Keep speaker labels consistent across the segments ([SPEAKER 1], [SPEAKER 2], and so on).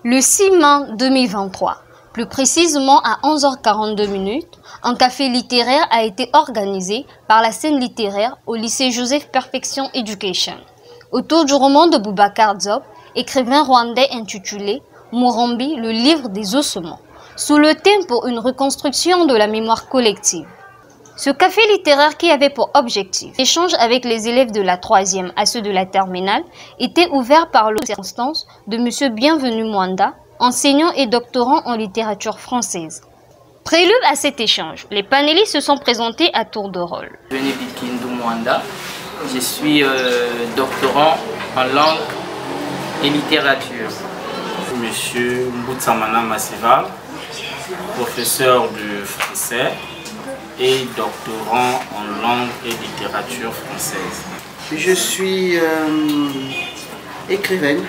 [SPEAKER 1] Le 6 mai 2023, plus précisément à 11h42, un café littéraire a été organisé par la scène littéraire au lycée Joseph Perfection Education, autour du roman de Boubacar Diop, écrivain rwandais intitulé Murambi, le livre des ossements, sous le thème pour une reconstruction de la mémoire collective. Ce café littéraire, qui avait pour objectif l'échange avec les élèves de la 3e à ceux de la terminale, était ouvert par le circonstance de M. Bienvenu Mwanda, enseignant et doctorant en littérature française. Prélude à cet échange, les panélistes se sont présentés à tour de rôle.
[SPEAKER 2] Bienvenu Mwanda, je suis doctorant en langue et littérature.
[SPEAKER 3] Monsieur Mboutsamana Massival, professeur de français et doctorant en langue et littérature française.
[SPEAKER 4] Je suis écrivaine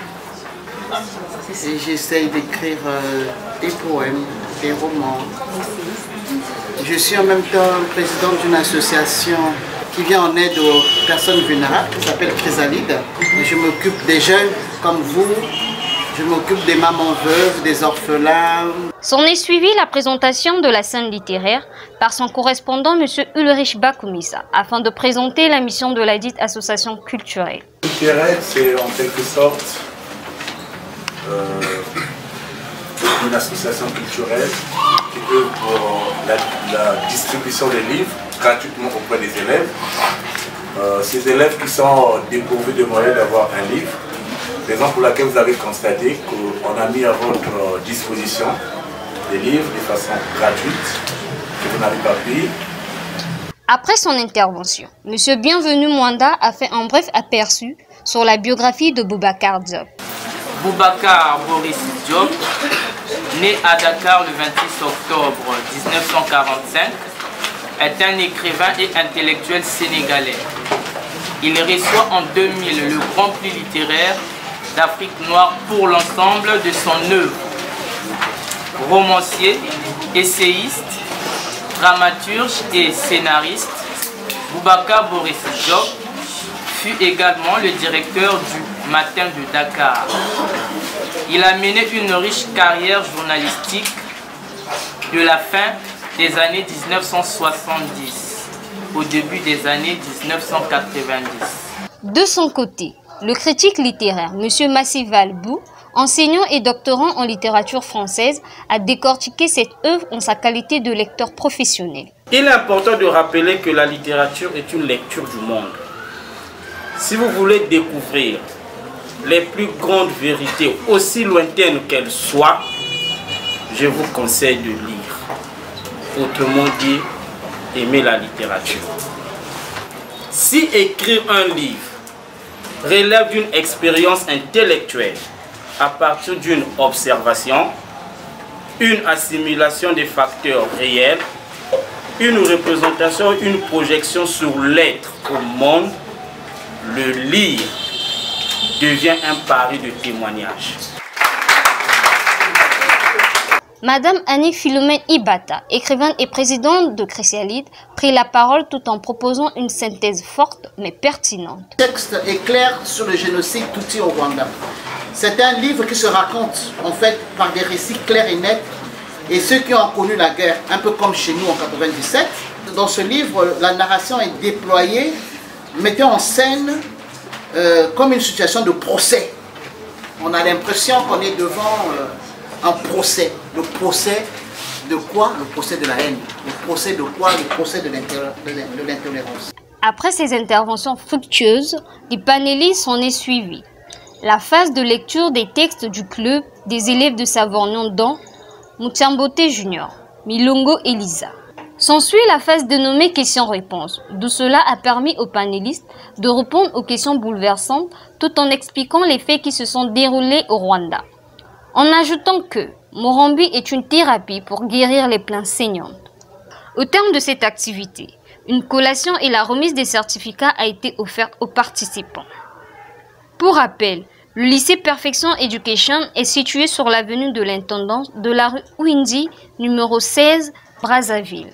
[SPEAKER 4] et j'essaye d'écrire des poèmes, des romans. Je suis en même temps présidente d'une association qui vient en aide aux personnes vulnérables, qui s'appelle Chrysalide. Je m'occupe des jeunes comme vous. Je m'occupe des mamans veuves, des orphelins.
[SPEAKER 1] S'en est suivi la présentation de la scène littéraire par son correspondant M. Ulrich Bakoumissa, afin de présenter la mission de la dite association culturelle.
[SPEAKER 5] Littéraire, c'est en quelque sorte une association culturelle qui œuvre pour la distribution des livres gratuitement auprès des élèves. Ces élèves qui sont dépourvus de moyens d'avoir un livre, raison pour laquelle vous avez constaté qu'on a mis à votre disposition des livres de façon gratuite que vous n'avez pas payé.
[SPEAKER 1] Après son intervention, M. Bienvenu Mwanda a fait un bref aperçu sur la biographie de Boubacar Diop.
[SPEAKER 2] Boubacar Boris Diop, né à Dakar le 26 octobre 1945, est un écrivain et intellectuel sénégalais. Il reçoit en 2000 le Grand Prix littéraire d'Afrique noire pour l'ensemble de son œuvre. Romancier, essayiste, dramaturge et scénariste, Boubacar Boris Diop fut également le directeur du Matin de Dakar. Il a mené une riche carrière journalistique de la fin des années 1970 au début des années 1990.
[SPEAKER 1] De son côté, le critique littéraire M. Massival Bou, enseignant et doctorant en littérature française, a décortiqué cette œuvre en sa qualité de lecteur professionnel.
[SPEAKER 3] Il est important de rappeler que la littérature est une lecture du monde. Si vous voulez découvrir les plus grandes vérités, aussi lointaines qu'elles soient, je vous conseille de lire. Autrement dit, aimer la littérature. Si écrire un livre relève d'une expérience intellectuelle à partir d'une observation, une assimilation des facteurs réels, une représentation, une projection sur l'être au monde, le lire devient un pari de témoignage.
[SPEAKER 1] Madame Annie Philomène Ibata, écrivaine et présidente de Chrysalide, prit la parole tout en proposant une synthèse forte mais pertinente.
[SPEAKER 4] Le texte est clair sur le génocide Tutsi au Rwanda. C'est un livre qui se raconte en fait par des récits clairs et nets. Et ceux qui ont connu la guerre, un peu comme chez nous en 1997, dans ce livre, la narration est déployée, mettant en scène comme une situation de procès. On a l'impression qu'on est devant un procès. Le procès de quoi? Le procès de la haine. Le procès de quoi? Le procès de l'intolérance.
[SPEAKER 1] Après ces interventions fructueuses, les panélistes s'en est suivi. La phase de lecture des textes du club des élèves de Savorgnon dont Moutambote Junior, Milongo Elisa. S'ensuit la phase dénommée questions-réponses, d'où cela a permis aux panélistes de répondre aux questions bouleversantes tout en expliquant les faits qui se sont déroulés au Rwanda. En ajoutant que Murambi est une thérapie pour guérir les plaintes saignantes. Au terme de cette activité, une collation et la remise des certificats a été offerte aux participants. Pour rappel, le lycée Perfection Education est situé sur l'avenue de l'Intendance de la rue Ouindi, numéro 16, Brazzaville.